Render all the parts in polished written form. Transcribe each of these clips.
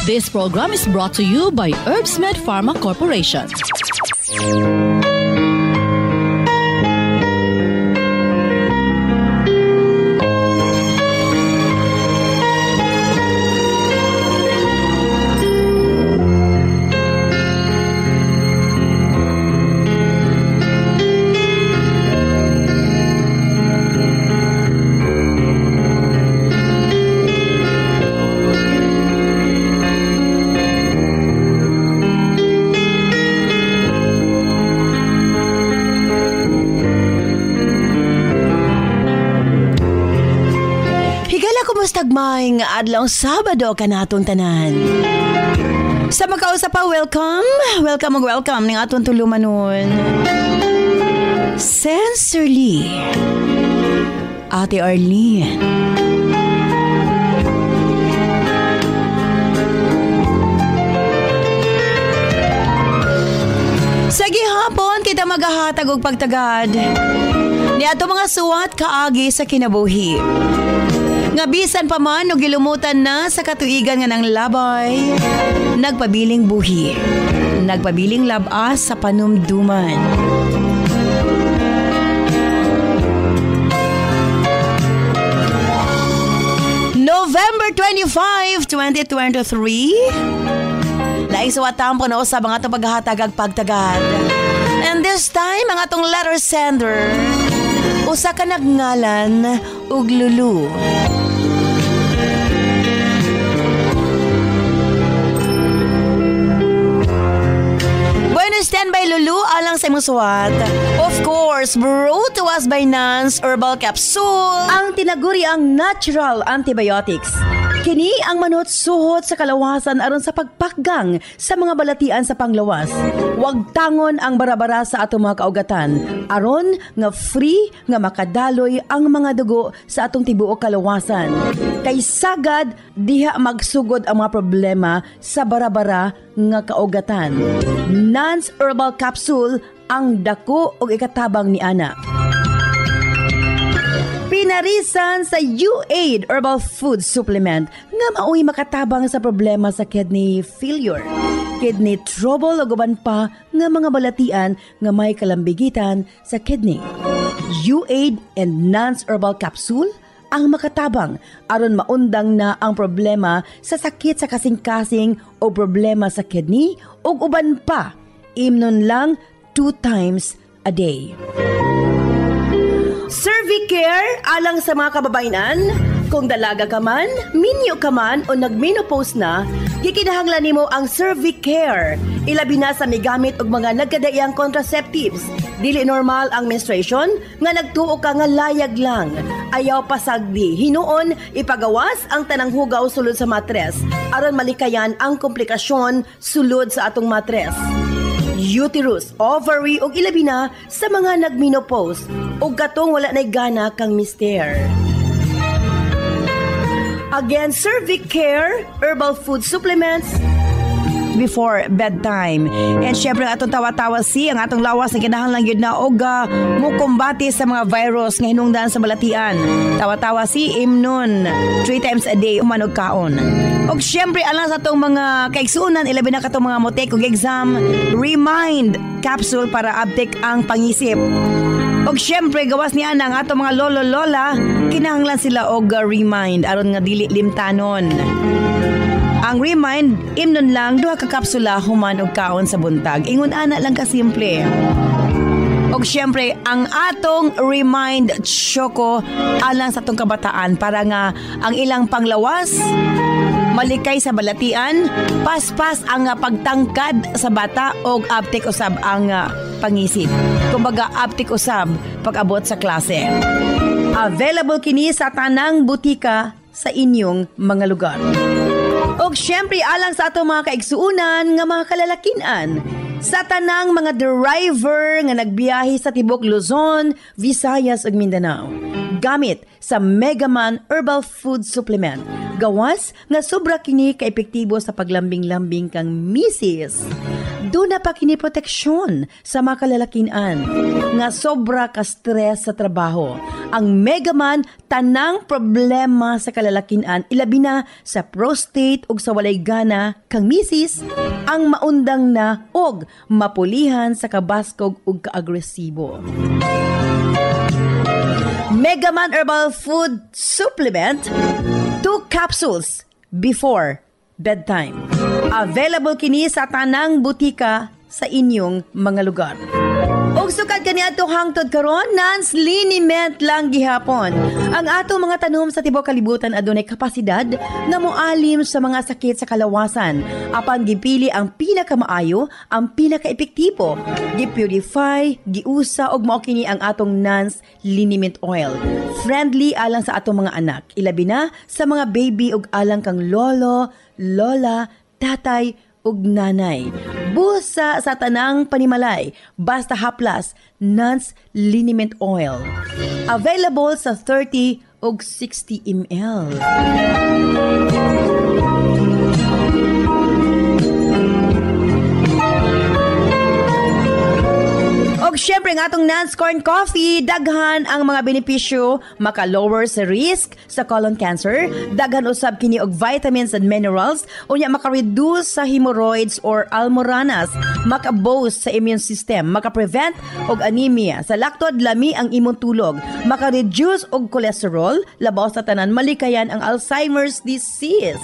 This program is brought to you by Herbsmed Pharma Corporation. Tagmayng adlaw Sabado kanatong tanan. Sa makausap pa, welcome ning atong tulumanon. Sincerely, Ate Arlene. Sa gihapon kita magahatag og pagtagad ni ato mga suwat kaagi sa kinabuhi. Nga bisan pa man o gilumutan na sa katuigan nga ng labay, nagpabiling buhi, nagpabiling labas sa panumduman. November 25, 2023, naisuwatan po na usab ang atong paghahatag ag pagtagad. And this time, ang atong letter sender, usa ka nagngalan ug Lulu. Standby Lulu alang sa imong suwat. Of course, brought to us by Nance Herbal Capsule, ang tinaguri ang natural antibiotics. Kini ang manot suhot sa kalawasan aron sa pagpakgang sa mga balatian sa panglawas. Huwag tangon ang barabara sa atong mga kaugatan aron nga free nga makadaloy ang mga dugo sa atong tibuok kalawasan. Kay sagad diha magsugod ang mga problema sa barabara nga kaugatan. Nance Herbal Capsule ang dako og ikatabang ni ana. Pinarisan sa U-Aid Herbal Food Supplement nga mao'y makatabang sa problema sa kidney failure, kidney trouble o guban pa nga mga balatian nga may kalambigitan sa kidney. U-Aid and Nance Herbal Capsule ang makatabang aron maundang na ang problema sa sakit sa kasing-kasing o problema sa kidney o uban pa. Imnon lang 2 times a day. Cervicare alang sa mga kababainan. Kung dalaga ka man, minyo ka man o nagmenopause na, gikinahanglan nimo ang Cervicare. Ilabi na sa migamit og mga nagkadaiyang contraceptives. Dili normal ang menstruation nga nagtuo ka nga layag lang. Ayaw pasagdi, hinuon ipagawas ang tanang hugaw sulod sa matres aron malikayan ang komplikasyon sulod sa atong matres. Uterus, ovary ug ilabi na sa mga nagmenopause ug katong wala nay gana kang mister. Again, Cervicare Herbal Food Supplements before bedtime. And syempre atong tawa-tawa ang atong lawas na kinahanglan gyud na og mukumbati sa mga virus nga hinungdan sa balatian. Tawa-tawa imnon 3 times a day umanog kaon. Og syempre alang sa atong mga kaigsuonan ilabi na katong mga motek og exam, Remind capsule para update ang pangisip. Og syempre gawas niya ang atong mga lolo-lola, kinahanglan sila og Remind aron nga dili limtanon. Ang Remind, imnon lang 2 ka kapsula human og kaon sa buntag. Ingon ana lang ka simple. Og syempre, ang atong Remind Choco alang sa atong kabataan para nga ang ilang panglawas malikay sa balatian, paspas ang pagtangkad sa bata og aptik usab ang pangisip. Kumbaga aptik usab pag-abot sa klase. Available kini sa tanang butika sa inyong mga lugar. Og syempre alang sa atong mga kaigsuunan nga mga kalalakinan, sa tanang mga driver nga nagbiyahe sa tibok Luzon, Visayas ug Mindanao. Gamit sa Megaman Herbal Food Supplement. Gawas nga sobra kini ka-epektibo sa paglambing-lambing kang misis. Doon na pa kini proteksyon sa mga kalalakinan nga sobra ka stress sa trabaho. Ang Megaman tanang problema sa kalalakinan ilabi na sa prostate ug sa walay gana kang misis ang maundang na og mapulihan sa kabaskog ug kaagresibo. Megaman Herbal Food Supplement, 2 capsules before bedtime. Available kini sa tanang butika sa inyong mga lugar. Og sukad kaniadto hangtod karon, non-liniment lang gihapon. Ang ato mga tanom sa tibuok kalibutan adunay kapasidad nga moalim sa mga sakit sa kalawasan. Apan gipili ang pinakamaayo, ang pinaka-epektibo. Gipurify, giusa og mao kini ang atong non-liniment oil. Friendly alang sa atong mga anak, ilabi na sa mga baby ug alang kang lolo, lola, tatay ug nanay. Busa sa tanang panimalay, basta haplas, Nance Liniment Oil. Available sa 30 ug 60 ml. Og syempre ng atong Nance Corn Coffee, daghan ang mga benepisyo, maka-lower sa risk sa colon cancer, daghan usab kini og vitamins and minerals, unya maka-reduce sa hemorrhoids or almoranas, maka-boost sa immune system, maka-prevent og anemia, sa laktod lami ang imong tulog, maka-reduce og cholesterol, labaw sa tanan malikayan ang Alzheimer's disease.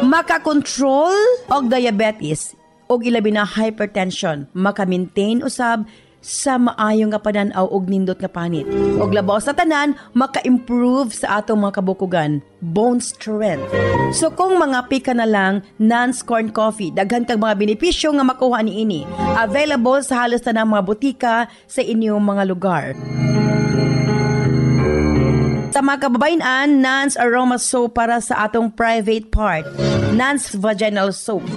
Maka-control og diabetes, og ilabi na hypertension, maka-maintain usab sa maayo nga panan-aw og nindot nga panit. Og labaw sa tanan, maka-improve sa atong mga kabukugan, bone strength. So kung mga pika na lang, Nance Corn Coffee, daghan kag mga benepisyo nga makuha niini. Available sa halos tanang mga butika sa inyong mga lugar. Sa mga kababayan, Nance Aroma Soap para sa atong private part, Nance Vaginal Soap.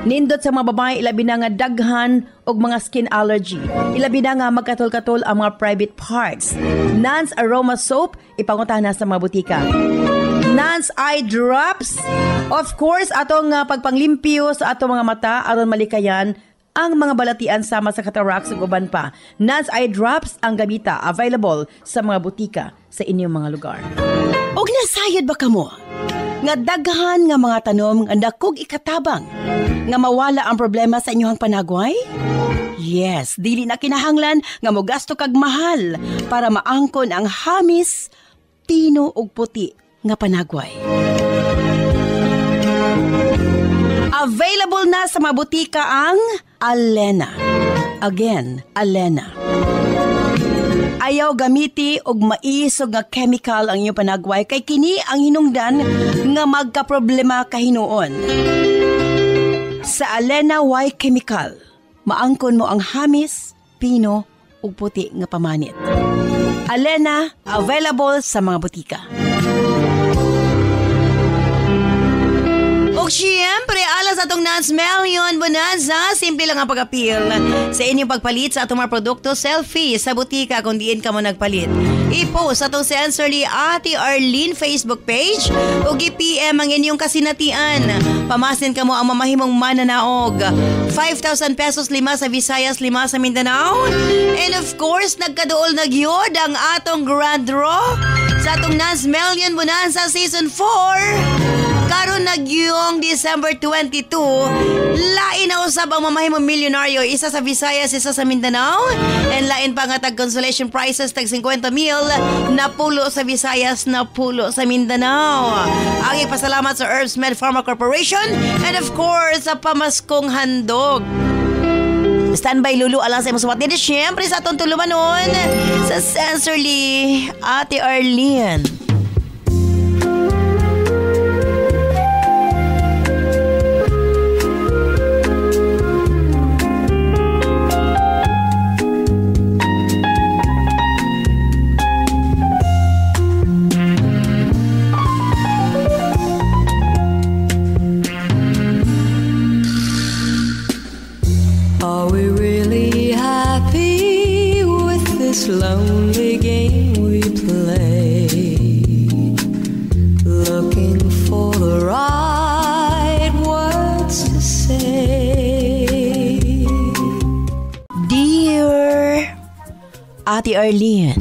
Nindot sa mga babae, ilabi na nga daghan og mga skin allergy. Ilabi na nga magkatol-katol ang mga private parts. Nance Aroma Soap, ipangutahan na sa mga butika. Nance Eye Drops, of course, atong pagpanglimpyo sa atong mga mata aron malikayan ang mga balatian sama sa cataracts ug uban pa. Nance Eye Drops ang gamita, available sa mga butika sa inyong mga lugar. Og nasayod ba kamo? Nga daghan nga mga tanom nga dakog ikatabang nga mawala ang problema sa inyong panagway? Yes, dili na kinahanglan nga mogasto kag mahal para maangkon ang hamis, tino ug puti nga panagway. Available na sa mga butika ang Alena. Again, Alena. Ayaw gamiti og maisog nga chemical ang inyong panagway kay kini ang hinungdan nga magkaproblema kahinuon. Sa Alena Y Chemical, maangkon mo ang hamis, pino ug puti nga pamanit. Alena, available sa mga butika. Og siyempre, alas atong Nance Million Bonanza, simple lang ang pag-appeal sa inyong pagpalit sa atong mga produkto, selfie sa butika kung diin ka mo nagpalit. I-post atong Sensorly Ate Arlene Facebook page o i-PM ang inyong kasinatian. Pamasin ka mo ang mamahimong mananaog. 5,000 pesos 5 sa Visayas, 5 sa Mindanao. And of course, nagkaduol nagyod ang atong grand draw sa atong Nance Million Bonanza Season 4. Karon nagyong December 22, lain na usab ang mamahimong milyonaryo, isa sa Visayas, isa sa Mindanao, and lain pa nga tag consolation prizes tag 50,000 na pulo sa Visayas, na pulo sa Mindanao. Ang ipasalamat sa Herbsmed Pharma Corporation and of course sa pamaskong handog. Standby Lulu alang sa imong suwat nito, syempre sa atong tulumanon sa Sensorly Ate Arlene. Lonely game we play. kay Arlene.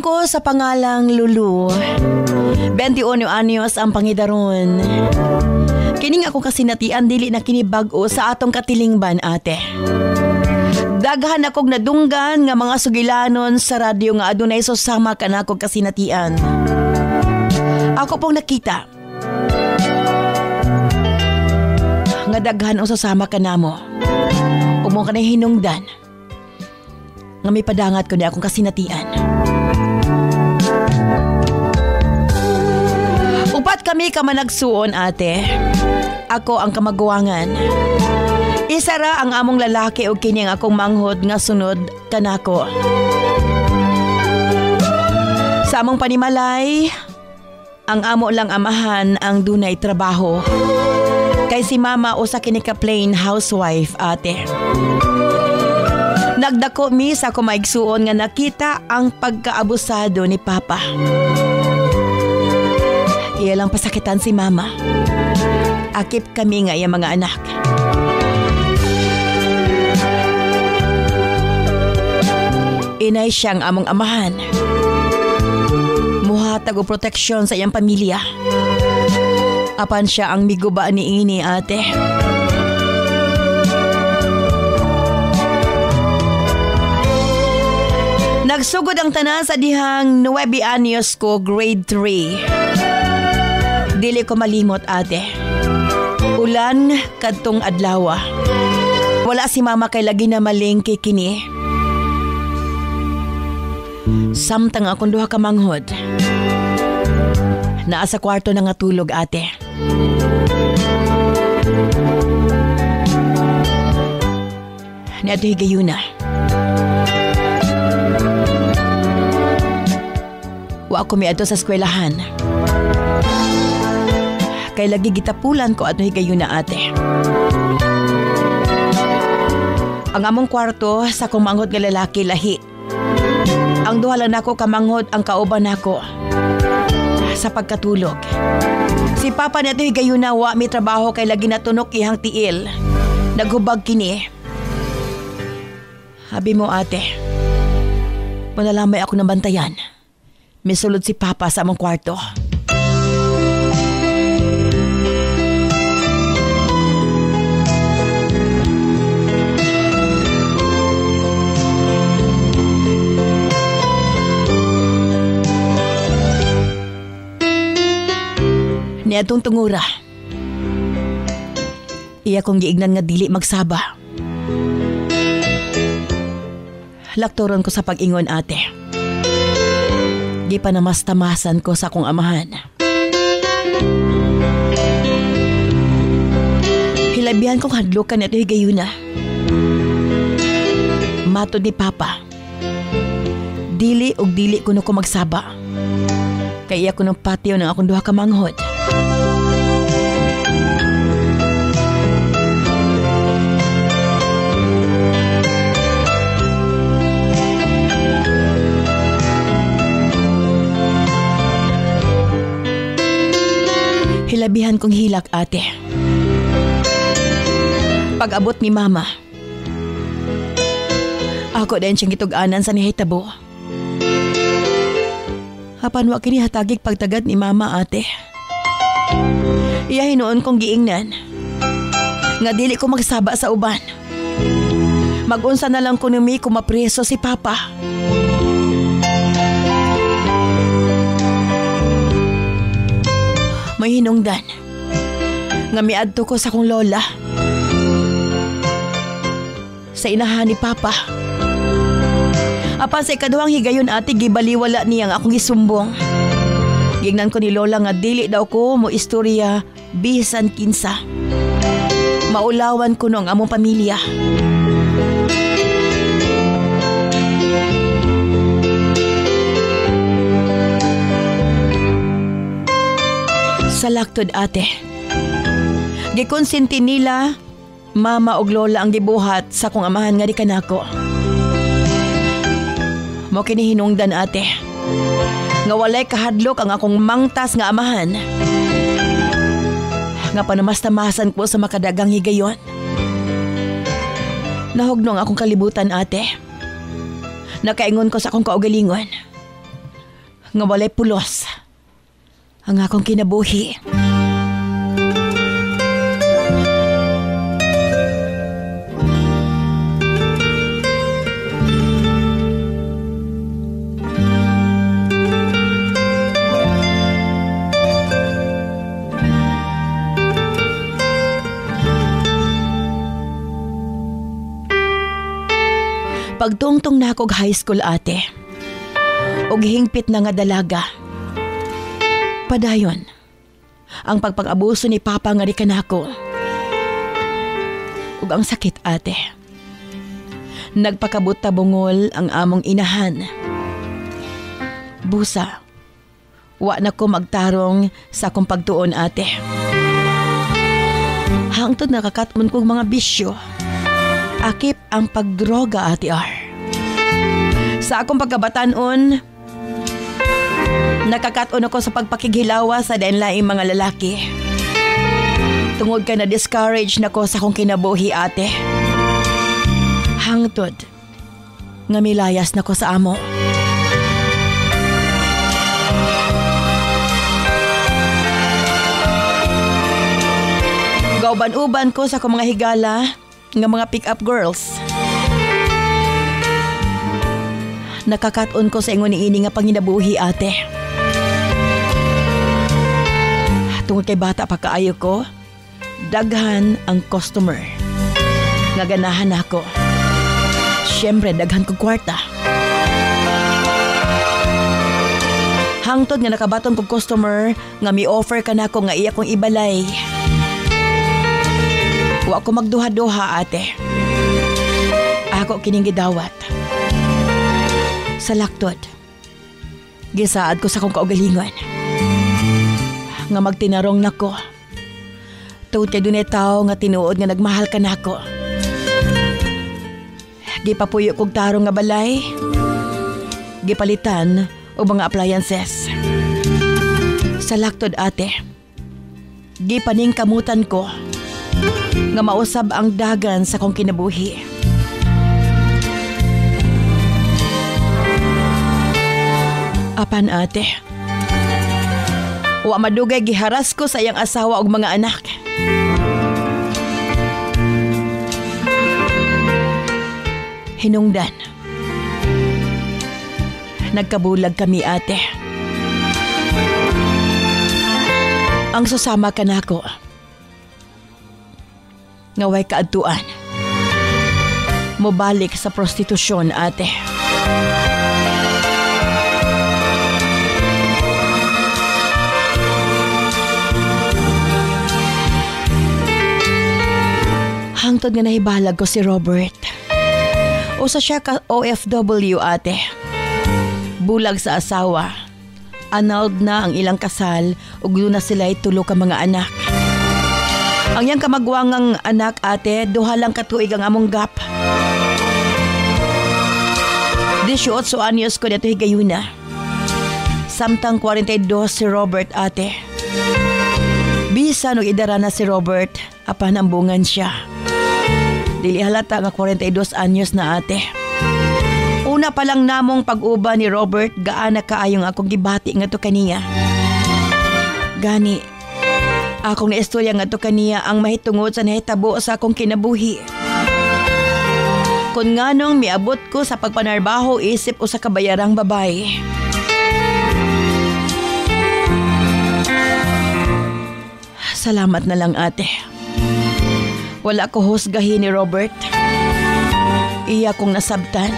Ko sa pangalang Lulu. 21 anyos ang pangidaron. Kining ako kasi natian dili na kinibag-o sa atong katilingban, ate. Daghan akong nadunggan nga mga sugilanon sa radyo nga adunay susama kanako kasi natian. Ako pong nakita nga daghan o susama kanamo. Umo ka na hinungdan nga may padangat ko ni akong kasinatian. Upat kami ka managsuon, ate. Ako ang kamaguwangan. Isa ra ang among lalaki o kini ang akong manghod nga sunod kanako. Sa among panimalay, ang amo lang amahan ang dunay trabaho. Kay si mama usa kini ka plain housewife, ate. Nagdako mi sa ako maigsuon nga nakita ang pagkaabusado ni papa. Iya lang pasakitan si mama. Akip kami nga iya mga anak. Inay siyang among amahan. Muhatag o proteksyon sa iyang pamilya. Apan siya ang miguba ni ini, ate. Nagsugod ang tanan sa dihang 9 anyos ko, grade 3. Dili ko malimot, ate. Ulan kadtong adlaw. Wala si mama kay lagi na malingki kini. Samtang akong duha ka manghod. Naa sa kwarto na nga tulog, ate. Niadto higayuna. Wa ako miadto sa eskwelahan. Kay lagi gitapulan ko ato higayuna, ate. Ang among kwarto sa kong manghod nga lalaki lahi. Ang duha lang nako kamanghod ang kauban nako sa pagkatulog. Si papa nato higayuna wa mi trabaho kay lagi natunok ihang tiil. Naghubag kini. Habi mo, ate. Manalamay ako ng bantayan. Misulod si papa sa among kwarto. Niadtong tungura. Iya kong giignan nga dili magsaba. Laktoron ko sa pag-ingon, ate. Di pa namas-tamasan ko sa akong amahan. Hilabihan kong hadlukan na ito higayuna. Mato ni papa. Dili og dili kuno ko magsaba. Kaya ko ng patio ng akong duha ka manghod. Hilabihan kong hilak, ate. Pag-abot ni mama, ako din siyang gitug-anan sa nihitabo. Hapan wa kini hatagig pagtagad ni mama, ate. Iya hinuon kong giingnan nga dili ko magsaba sa uban. Mag-unsa na lang kuno mi kung mapreso si papa. May hinungdan nga miadto ko sa kong lola. Sa inahan ni papa. Apan sa ikaduhang higayon ate, gibaliwala niya ang akong isumbong. Gingnan ko ni Lola nga dili daw ko mo istorya bisan kinsa. Maulawan ko no ang among pamilya. Salaktod ate. Gikonsinti nila mama og lola ang gibuhat sa kong amahan nga di kanako. Mo kini hinungdan ate. Nga walay kahadlok ang akong mangtas nga amahan. Nga panamas-tamasan ko sa makadagang higayon. Nahugnong akong kalibutan ate. Nakaingon ko sa akong kaugalingon. Nga walay pulos ang akong kinabuhi. Pagtungtong na ako high school ate, og hingpit na nga dalaga. Padayon, ang pagpag-abuso ni Papa nga di kanako. Ug ang sakit ate. Nagpakabot-tabungol ang among inahan. Busa, wa na ko magtarong sa akong pagtuon ate. Hangtod nakakaton kong mga bisyo. Akip ang pagdroga ate R. Sa akong pagkabatanon, nakakaton ako sa pagpakighilawa sa dainlaing mga lalaki. Tungod ka na discourage na ko sa akong kinabuhi ate. Hangtod, nga milayas na ko sa amo. Gauban-uban ko sa akong mga higala nga mga pick-up girls. Nakakaton ko sa ingon niini nga panginabuhi ate. Tungod kay bata pa kaayo ko, daghan ang customer. Nga ganahan ako. Siyempre daghan kong kwarta. Hangtod nga nakabaton kong customer nga mi-offer ka na ako nga iya kong ibalay. Wa ko magduha-duha ate. Ako kining gidawat. Salaktod. Gisaad ko sa kong kaugalingon. Nga magtinarong nako. Tuod kay dunay tao nga tinuod nga nagmahal ka nako. Gipapuyo kog tarong nga balay. Gipalitan og mga appliances. Salaktod ate. Gipaning kamutan ko nga mausab ang dagan sa kong kinabuhi. Apan ate, wa madugay giharas ko sa iyang asawa ug mga anak. Hinungdan. Nagkabulag kami ate. Ang susama ka nako. Ngaway kaadtuan. Mobalik sa prostitusyon ate. Hangtod nga nahibalag ko si Robert. Usa siya ka OFW ate. Bulag sa asawa. Annulled na ang ilang kasal ug na sila'y tulo ka mga anak. Ang yang kamagwangang anak ate, duha lang katuig ang among gap. 18 anyos ko dito higayuna. Samtang 42 si Robert ate. Bisan og idara na si Robert, apan ambungan siya. Dili halata nga 42 anyos na ate. Una pa lang namong pag-uba ni Robert, gaana kaayong akong gibati nga to kaniya. Gani, akong naistorya nga to kaniya ang mahitungod sa nahitabo sa akong kinabuhi. Kung nganong miabot ko sa pagpanarbaho isip o sa kabayarang babae. Salamat na lang ate. Wala ko husgahin ni Robert. Iya kong nasabtan.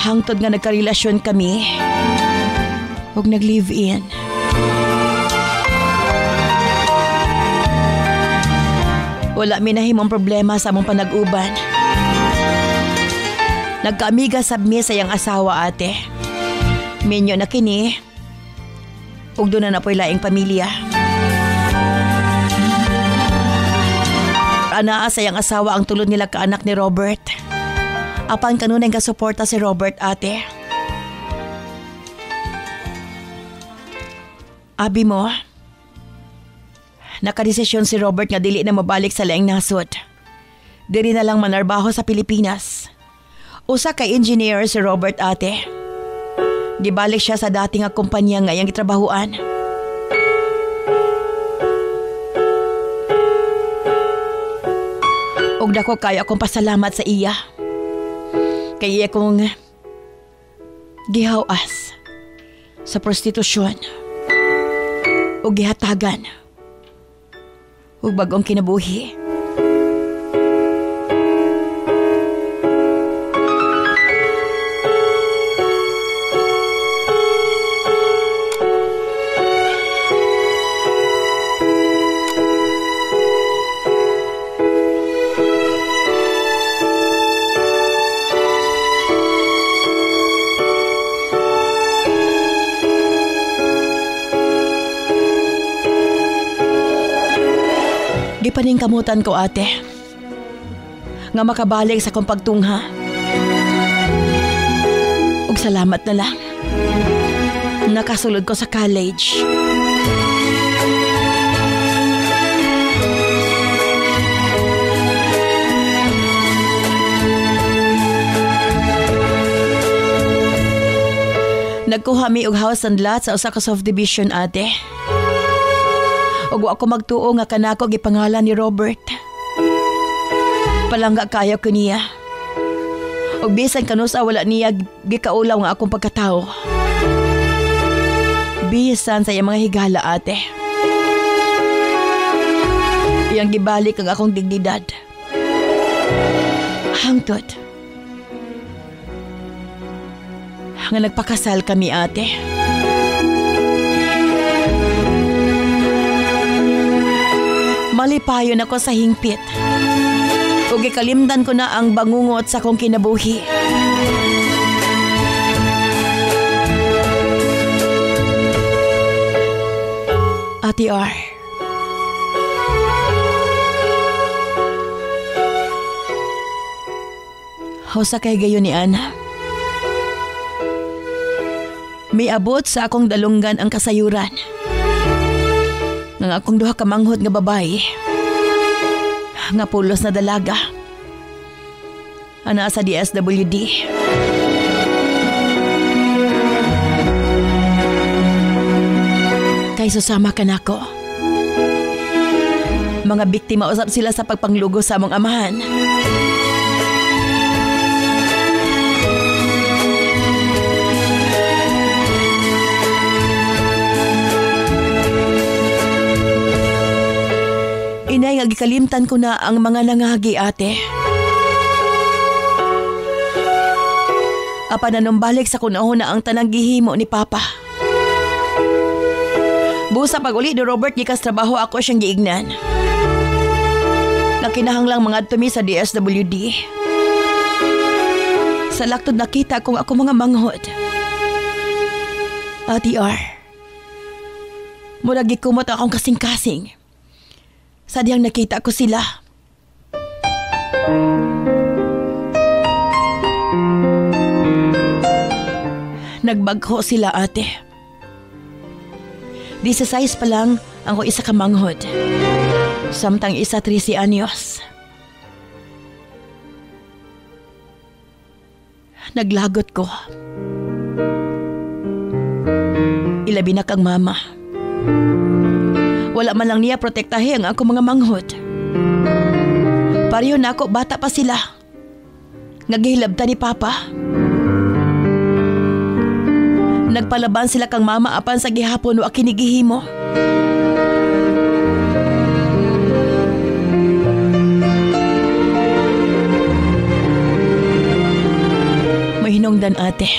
hangtod nga nagkarelasyon kami ug nag-live-in. Wala mi nahimong problema sa among panag-uban. Nagkaamiga sab mi sa iyang asawa, ate. Minyo na kini ug doon na napoy laing pamilya. Anaa sa iyang asawa ang tulod nila kaanak ni Robert. Apan kanunay nga suporta si Robert, ate. Abi mo, nakadesisyon si Robert nga dili na mabalik sa laing nasod. Diri na lang manarbaho sa Pilipinas. Usa kay engineer si Robert, ate. Gibalik siya sa dati nga kumpanya nga iyang gitrabahuan. Og dako kayo akong pasalamat sa iya. Kay iya kong gihawas sa prostitusyon o gihatagan o bagong kinabuhi. Paningkamutan ko, ate, nga makabalik sa kong pagtungha. Ug salamat na lang nakasulod ko sa college. Nagkuha mi og house and lot sa usa ka subdivision, ate. Ug ako magtuo nga kanako gipangalan ni Robert. Palangga kayo ko niya. Ug bisan kanusa wala niya gikaulaw nga akong pagkatao. Bisan sa iyang mga higala, ate. Iyang gibalik ang akong dignidad. Hangtod nga nagpakasal kami, ate. Malipayon ako sa hingpit. Ug ikalimdan ko na ang bangungot sa kong kinabuhi. Ate R, hausa kay gayon ni Ana. May abot sa akong dalunggan ang kasayuran ng akong duha ka manghod nga babae nga pulos na dalaga ana sa DSWD. Kay susama ka nako. Mga biktima usab sila sa pagpanglugo sa among amahan. Inay nga gikalimtan ko na ang mga nangagi, ate. Apan nanumbalik sa kunahon na ang tanang gihimo ni Papa. Busa pag uli ni Robert gikas trabaho ako siyang giignan. Nakinahanglang mga tumi sa DSWD. Sa laktod nakita kong ako mga manghod. Ate R, murag gikumot akong kasing-kasing. Sadyang nakita ko sila. Nagbagho sila, ate. 16 pa lang ang ko isa ka manghod. Samtang isa 13 anyos. Naglagot ko. Ilabi na kang mama. Wala man lang niya protektahe ang ako mga manghod. Pareho na ako, bata pa sila. Nagihilabta ni Papa. Nagpalaban sila kang mama apan sa gihapon wa kinigihimo. hinungdan ate.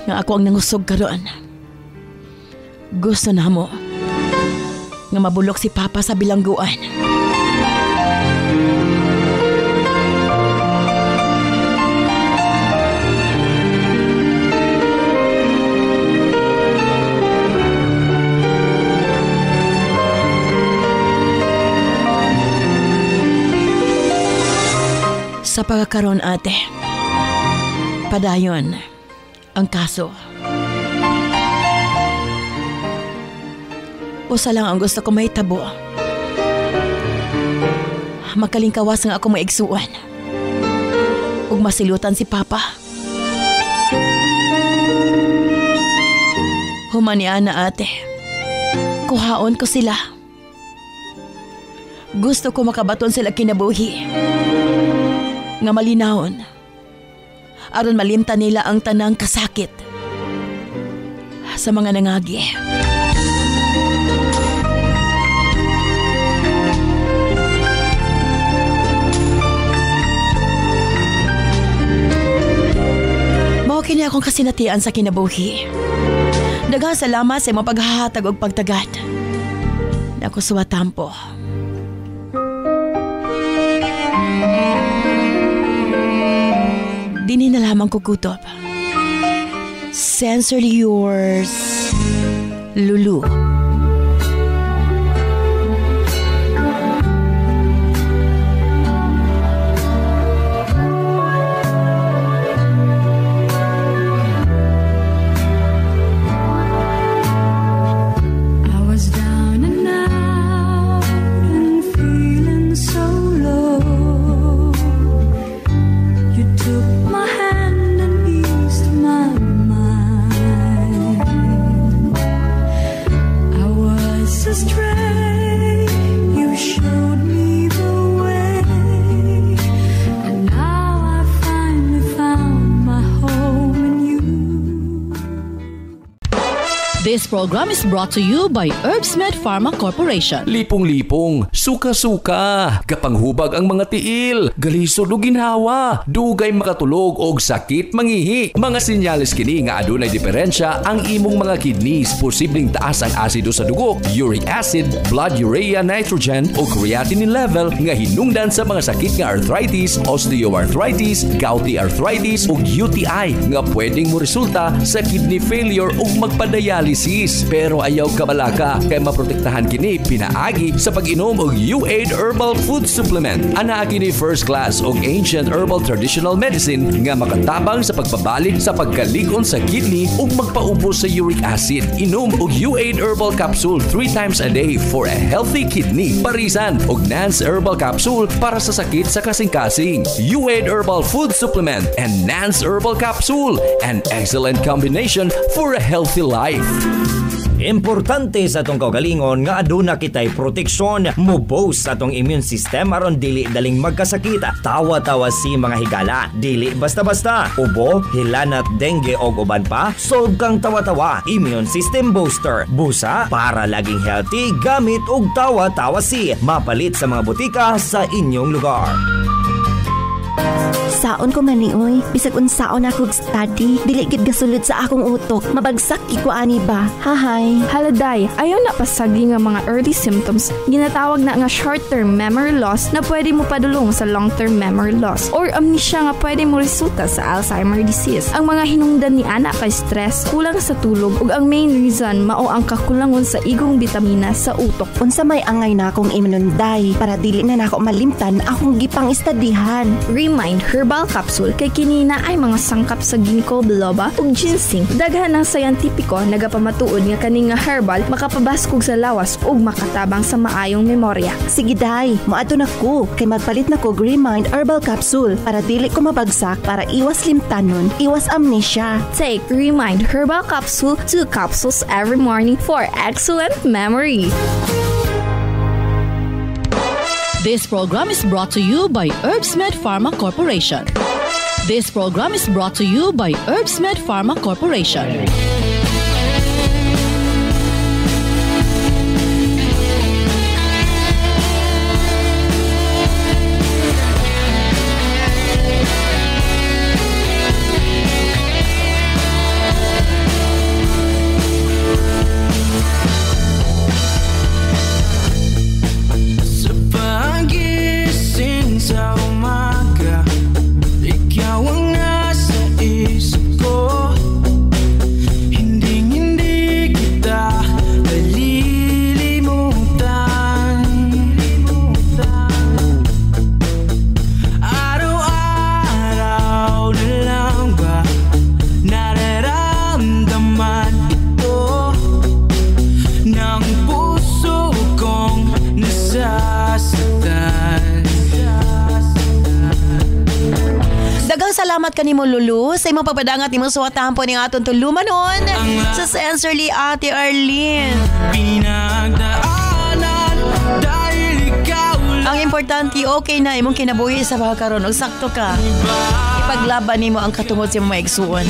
Nga ako ang nangusog karon. Gusto na mo nga mabulok si Papa sa bilangguan. Sa pagkakaroon ate, padayon ang kaso. Usa lang ang gusto ko mahitabo. Makalingkawas nga ako maigsuan. Ug masilutan si Papa. Humanian na ate. Kuhaon ko sila. Gusto ko makabaton sila kinabuhi. Nga malinahon. Aron malimtan nila ang tanang kasakit sa mga nangagi. Mao kini akong kasinatian sa kinabuhi. Daghang salamat sa imong paghahatag og pagtagad. Nako suwatampo. Dini na lamang kukutob. Sincerely yours, Lulu. This program is brought to you by Herbsmed Pharma Corporation. Lipong-lipong, suka-suka, kapanghubag ang mga tiil, galisod o ginhawa, dugay makatulog og sakit mangihi. Mga sinyalis kini nga adunay diferensya ang imong mga kidneys, posibleng taas ang asido sa dugo, uric acid, blood urea nitrogen o creatinine level nga hinungdan sa mga sakit nga arthritis, osteoarthritis, gouty arthritis ug UTI nga pwedeng mo resulta sa kidney failure ug magpadialysis. Pero ayaw kabalaka kay maprotektahan kini pinaagi sa pag-inom og U8 Herbal Food Supplement. Ana kini first class og ancient herbal traditional medicine nga makatabang sa pagbabalik sa pagkalig-on sa kidney ug magpaubos sa uric acid. Inom og U8 Herbal Capsule 3 times a day for a healthy kidney. Parisan og Nance Herbal Capsule para sa sakit sa kasing-kasing. U8 Herbal Food Supplement and Nance Herbal Capsule, an excellent combination for a healthy life. Importante sa atong kaugalingon nga aduna kitay proteksyon, mubos sa atong immune system aron dili daling magkasakita. Tawa-tawa si mga higala, dili basta-basta. Ubo, hilanat, dengue o uban pa, solve kang tawa-tawa. Immune system booster. Busa para laging healthy gamit og tawa-tawa si. Mapalit sa mga butika sa inyong lugar. Saon ko manioy, bisag unsaon ako study, dili gid gasulod sa akong utok, mabagsak ko ani ba? Hahay. Haladay, ayaw na pasagi nga mga early symptoms, ginatawag na nga short-term memory loss na pwede mo padulong sa long-term memory loss or amnesia nga pwede mo resulta sa Alzheimer disease. Ang mga hinungdan ni ana kay stress, kulang sa tulog ug ang main reason mao ang kakulangon sa igong bitamina sa utok. Unsa may angay na akong imununday para dili na nako malimtan akong gipang istadihan. Remind Herbal Capsule kay kinina ay mga sangkap sa ginkgo biloba ug ginseng. Daghan ng sayantipiko nagapamatuod nga kani nga herbal makapabaskog sa lawas ug makatabang sa maayong memorya. Sige day, moadto na ko kay magpalit na ko Remind Herbal Capsule para dili ko mabagsak para iwas limtanon, iwas amnesia. Take Remind Herbal Capsule 2 capsules every morning for excellent memory. This program is brought to you by Herbsmed Pharma Corporation. This program is brought to you by Herbsmed Pharma Corporation. salamat kanimo Lulu sa imong pagpadangat nimo suwatahan po ning aton tulumanon sa Sensorly Ate Arlene. Ang importante okay na imong kinabuhi sa pagkaron ug sakto ka. Ipaglaban nimo ang katungod sa imong maigsuon.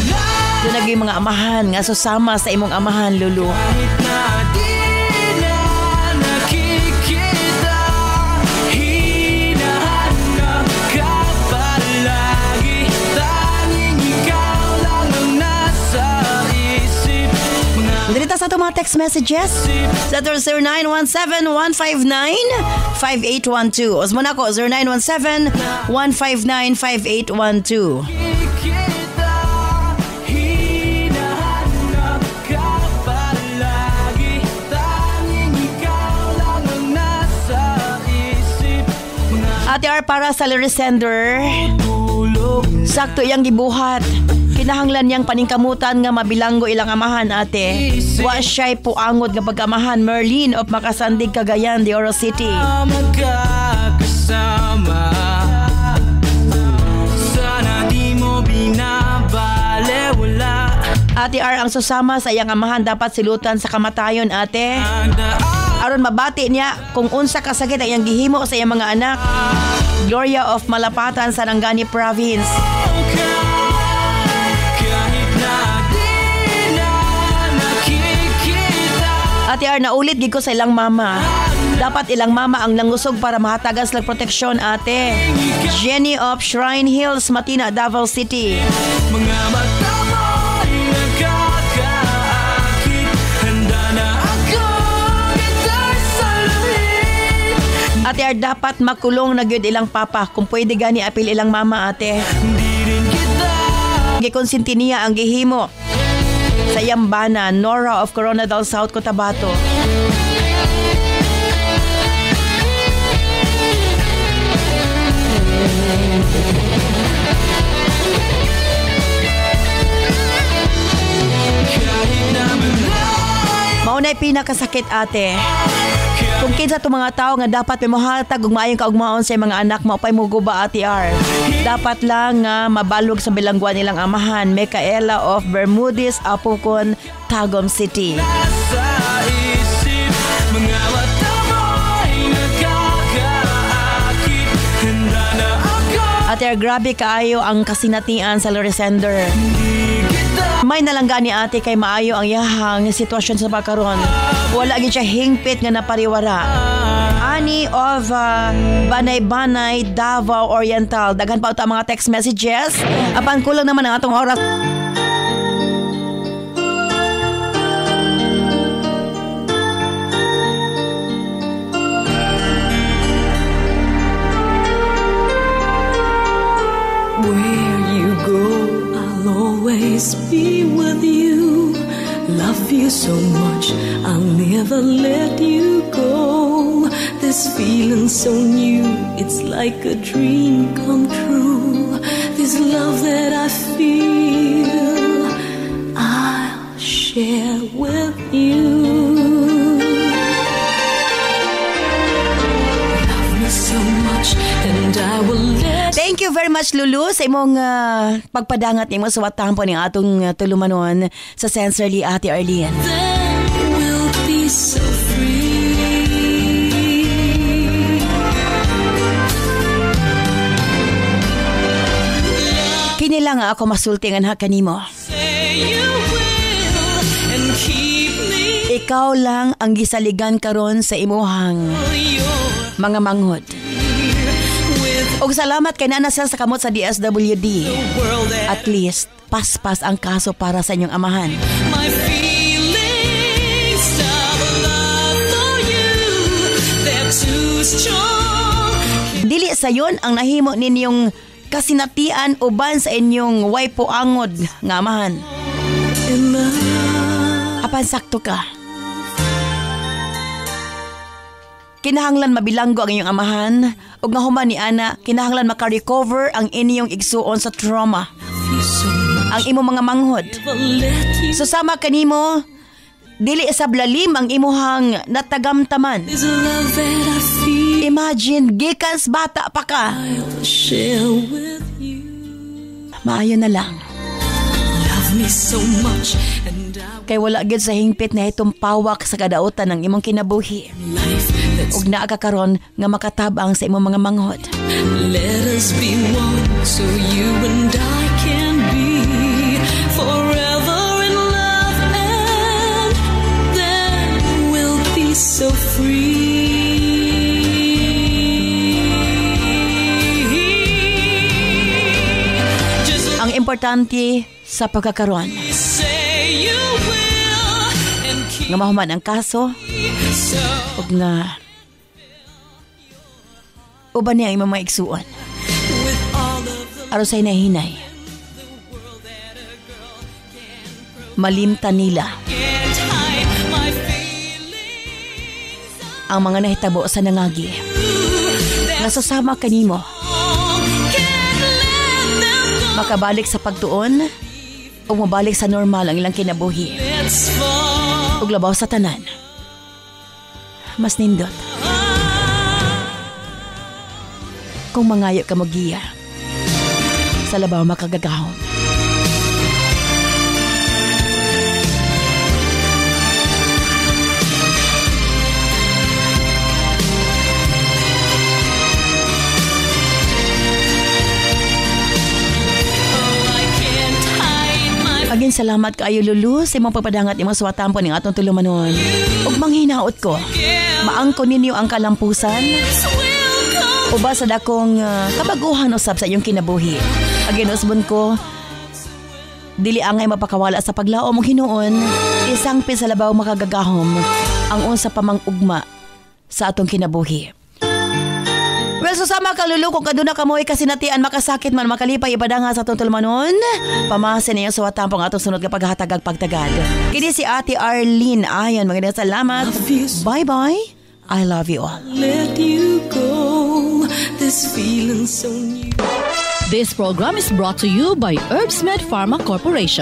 Doon naging mga amahan nga susama sa imong amahan Lulu. Dito sa itong mga text messages sa 0917-159-5812. Osmo na ko, 0917-159-5812. Ate R, para sa resender, sakto iyang gibuhat. Kinahanglan niyang paningkamutan nga mabilanggo ilang amahan ate. Wa siya'y puangod nga pag-amahan Merlin of Makasandig, Cagayan de Oro City. Sana di mo binabaliwala. Ate R, ang susama sa iyang amahan dapat silutan sa kamatayon ate. Aron mabati niya kung unsa kasakit ang iyang gihimo sa iyang mga anak. Gloria of Malapatan, Sarangani Province. Ate R, naulit gid ko sa ilang mama. Dapat ilang mama ang nangusog para mahatagan sila proteksyon ate. Jenny of Shrine Hills, Matina, Davao City. Mga mata mo'y nagkakaakit. Handa na ako gitar sa lamig. Ate R, dapat makulong na gyud ilang papa. Kung pwede gani apil ilang mama ate. Gikonsinti niya ang gihimo sa Yambana, Nora of Coronadal, South Cotabato. Maunay pinakasakit ate. Kung kinsa itong mga tao nga dapat may mahatag ug maayong kaugmaon sa mga anak mo pay muguba Ate R. Dapat lang nga mabalog sa bilangguan nilang amahan. Micaela of Bermudez, Apocon, Tagum City. Ate R, grabe kaayo ang kasinatian sa Loresender. May nalanggani ate kay maayo ang yahang sitwasyon sa pagkaron. Wala gid siya hingpit nga napariwara. Ani of Banay-Banay, Davao Oriental. Daghan pa ito ang mga text messages. Apan kulang naman ang atong oras. Always be with you, love you so much, I'll never let you go. This feeling so new, it's like a dream come true. This love that I feel, I'll share with you. Love me so much and I will let. Thank you very much Lulu sa imong pagpadangat nimo sa watahan po ning atong tulumanon sa Sensorly Ate Arlene. We'll be so free. Kini lang ako masultingan ha kanimo. Ikaw lang ang gisaligan karon sa imuhang mga manghod. Og salamat kay Nana Sel sa kamot sa DSWD. At least, paspas ang kaso para sa inyong amahan. My feelings of love for you, they're too strong. Dili sayon ang nahimo ninyong kasinatian uban sa inyong way puangod nga amahan. Apan sakto ka. Kinahanglan mabilanggo ang inyong amahan ug nga human ni ana kinahanglan maka-recover ang inyong igsuon sa trauma. Ang imong mga manghod. Susama kanimo dili sa blalim ang imuhang natagamtaman. Imagine gikas bata pa ka. Maayo na lang. Love me so much and Kay wala gid sa hingpit na itong pawak sa kadautan ng imong kinabuhi. life that's Ug naa ka karon nga makatabang sa imong mga manghod. let us be one so you and I can be forever in love and then we'll be so free. Just Ang importante sa pagkakaroon say you will and keep nga mahuman ang kaso so ug nga uban niya ang imong mga igsuon. with all of the Aron sa hinahinay. Malimtan nila can't hide my feelings. ang mga nahitabo sa nangagi. Nasasama kanimo Can't let them go. makabalik sa pagtuon o mabalik sa normal ang ilang kinabuhi Let's fall. ug labaw sa tanan. Mas nindot kung mangayo ka magiya sa labaw makagagahom. I can't hide my Again, salamat kaayo Lulu sa imong pagpadangat imong suwatampo ning atong tulumanon. Ug manghinaot ko, maangko ninyo ang kalampusan will come. uba sa dakong kabaguhan usab sa iyong kinabuhi. Again, usbon ko, dili angay mapakawala sa paglaom og Hinuon, isang pisalabaw makagagahom ang unsa pa mang ugma sa atong kinabuhi. Well, susama ka Lulu kung kaduna ka mo'y kasinatian makasakit man makalipay ibadanga sa atong tulumanon. Pamasin niyo sa watampong atong sunod nga paghatagag pagtagad. Kini si Ate Arlene. Ayan, magandang salamat. Bye-bye. I love you all. Let you go. This feeling so new. This program is brought to you by Herbsmed Pharma Corporation.